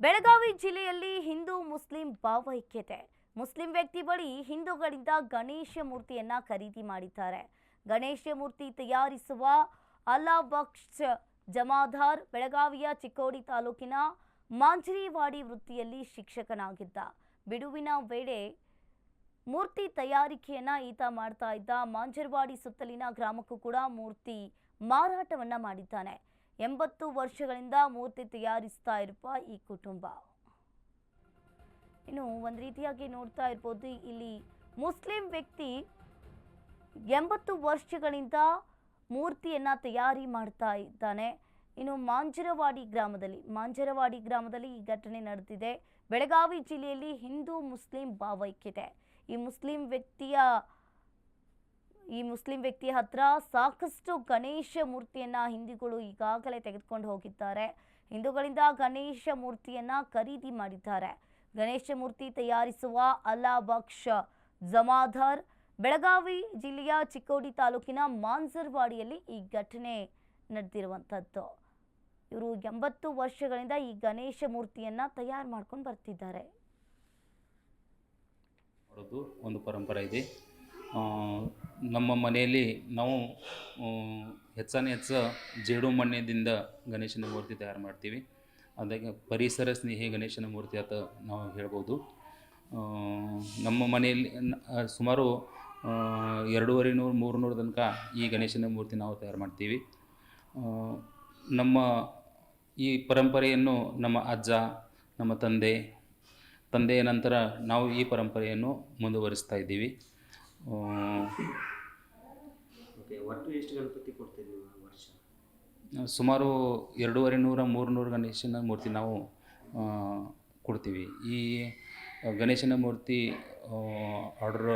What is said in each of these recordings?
ಬೆಳಗಾವಿ ಜಿಲ್ಲೆಯಲ್ಲಿ ಹಿಂದೂ ಮುಸ್ಲಿಂ ಭಾವೈಕ್ಯತೆ. ಮುಸ್ಲಿಂ ವ್ಯಕ್ತಿ ಬಳಿ ಹಿಂದೂಗಳಿಂದ ಗಣೇಶ ಮೂರ್ತಿಯನ್ನ ಖರೀದಿ ಮಾಡಿದ್ದಾರೆ. ಗಣೇಶ ಮೂರ್ತಿ ತಯಾರಿಸುವ ಅಲ್ಲಾ ಬಕ್ಷ್ ಜಮಾದಾರ್ ಬೆಳಗಾವಿಯ ಚಿಕ್ಕೋಡಿ ತಾಲೂಕಿನ ಮಾಂಜರಿವಾಡಿ ವೃತ್ತಿಯಲ್ಲಿ ಶಿಕ್ಷಕನಾಗಿದ್ದ. ಬಿಡುವಿನ ವೇಳೆ ಮೂರ್ತಿ ತಯಾರಿಕೆಯನ್ನ ಈತ ಮಾಡ್ತಾ ಇದ್ದ. ಮಾಂಜರವಾಡಿ ಸುತ್ತಲಿನ ಗ್ರಾಮಕ್ಕೂ ಕೂಡ ಮೂರ್ತಿ ಮಾರಾಟವನ್ನ ಮಾಡಿದ್ದಾನೆ. 80 ವರ್ಷಗಳಿಂದ ಮೂರ್ತಿ ತಯಾರಿಸ್ತಾ ಇರುವ ಈ ಕುಟುಂಬ. ಇನ್ನು ಒಂದು ರೀತಿಯಾಗಿ ನೋಡ್ತಾ ಇರ್ಬೋದು, ಇಲ್ಲಿ ಮುಸ್ಲಿಂ ವ್ಯಕ್ತಿ 80 ವರ್ಷಗಳಿಂದ ಮೂರ್ತಿಯನ್ನ ತಯಾರಿ ಮಾಡ್ತಾ ಇದ್ದಾನೆ. ಇನ್ನು ಮಾಂಜರವಾಡಿ ಗ್ರಾಮದಲ್ಲಿ ಈ ಘಟನೆ ನಡೆದಿದೆ. ಬೆಳಗಾವಿ ಜಿಲ್ಲೆಯಲ್ಲಿ ಹಿಂದೂ ಮುಸ್ಲಿಂ ಭಾವೈಕ್ಯತೆ. ಈ ಮುಸ್ಲಿಂ ವ್ಯಕ್ತಿಯ ಹತ್ರ ಸಾಕಷ್ಟು ಗಣೇಶ ಮೂರ್ತಿಯನ್ನ ಹಿಂದೂಗಳು ಈಗಾಗಲೇ ತೆಗೆದುಕೊಂಡು ಹೋಗಿದ್ದಾರೆ. ಹಿಂದೂಗಳಿಂದ ಗಣೇಶ ಮೂರ್ತಿಯನ್ನ ಖರೀದಿ ಮಾಡಿದ್ದಾರೆ. ಗಣೇಶ ಮೂರ್ತಿ ತಯಾರಿಸುವ ಅಲ್ಲಾ ಬಕ್ಷ್ ಜಮಾದಾರ್ ಬೆಳಗಾವಿ ಜಿಲ್ಲೆಯ ಚಿಕ್ಕೋಡಿ ತಾಲೂಕಿನ ಮಾಂಜರವಾಡಿಯಲ್ಲಿ ಈ ಘಟನೆ ನಡೆದಿರುವಂಥದ್ದು. ಇವರು 80 ವರ್ಷಗಳಿಂದ ಈ ಗಣೇಶ ಮೂರ್ತಿಯನ್ನ ತಯಾರು ಮಾಡ್ಕೊಂಡು ಬರ್ತಿದ್ದಾರೆ. ಒಂದು ಪರಂಪರೆ ಇದೆ. ನಮ್ಮ ಮನೆಯಲ್ಲಿ ನಾವು ಹೆಚ್ಚು ಜೇಡು ಮಣ್ಣಿನಿಂದ ಗಣೇಶನ ಮೂರ್ತಿ ತಯಾರು ಮಾಡ್ತೀವಿ. ಅದಕ್ಕೆ ಪರಿಸರ ಸ್ನೇಹಿ ಗಣೇಶನ ಮೂರ್ತಿ ಅಂತ ನಾವು ಹೇಳ್ಬೋದು. ನಮ್ಮ ಮನೆಯಲ್ಲಿ ಸುಮಾರು 250-300 ತನಕ ಈ ಗಣೇಶನ ಮೂರ್ತಿ ನಾವು ತಯಾರು ಮಾಡ್ತೀವಿ. ನಮ್ಮ ಈ ಪರಂಪರೆಯನ್ನು ನಮ್ಮ ಅಜ್ಜ, ನಮ್ಮ ತಂದೆಯ ನಂತರ ನಾವು ಈ ಪರಂಪರೆಯನ್ನು ಮುಂದುವರಿಸ್ತಾ ಇದ್ದೀವಿ. ಒಟ್ಟು ಎಷ್ಟು ಗಣಪತಿ ಕೊಡ್ತೀವಿ ವರ್ಷ? ಸುಮಾರು 250-300 ಗಣೇಶನ ಮೂರ್ತಿ ನಾವು ಕೊಡ್ತೀವಿ. ಈ ಗಣೇಶನ ಮೂರ್ತಿ ಆರ್ಡ್ರ್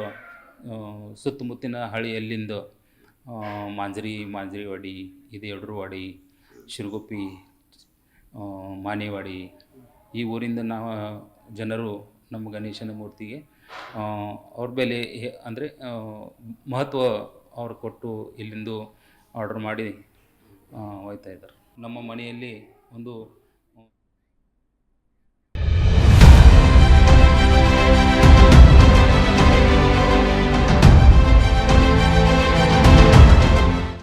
ಸುತ್ತಮುತ್ತಿನ ಹಳ್ಳಿಯಲ್ಲಿಂದ ಮಾಂಜರಿವಾಡಿ, ಯಡೂರವಾಡಿ, ಶಿರಗುಪ್ಪಿ, ಮಾನೇವಾಡಿ ಈ ಊರಿಂದ ನಾವು ಜನರು ನಮ್ಮ ಗಣೇಶನ ಮೂರ್ತಿಗೆ ಅವ್ರ ಬೆಲೆ ಅಂದರೆ ಮಹತ್ವ ಅವ್ರು ಕೊಟ್ಟು ಇಲ್ಲಿಂದ ಆರ್ಡ್ರ್ ಮಾಡಿ ಒಯ್ತಾ ಇದ್ದಾರೆ. ನಮ್ಮ ಮನೆಯಲ್ಲಿ ಒಂದು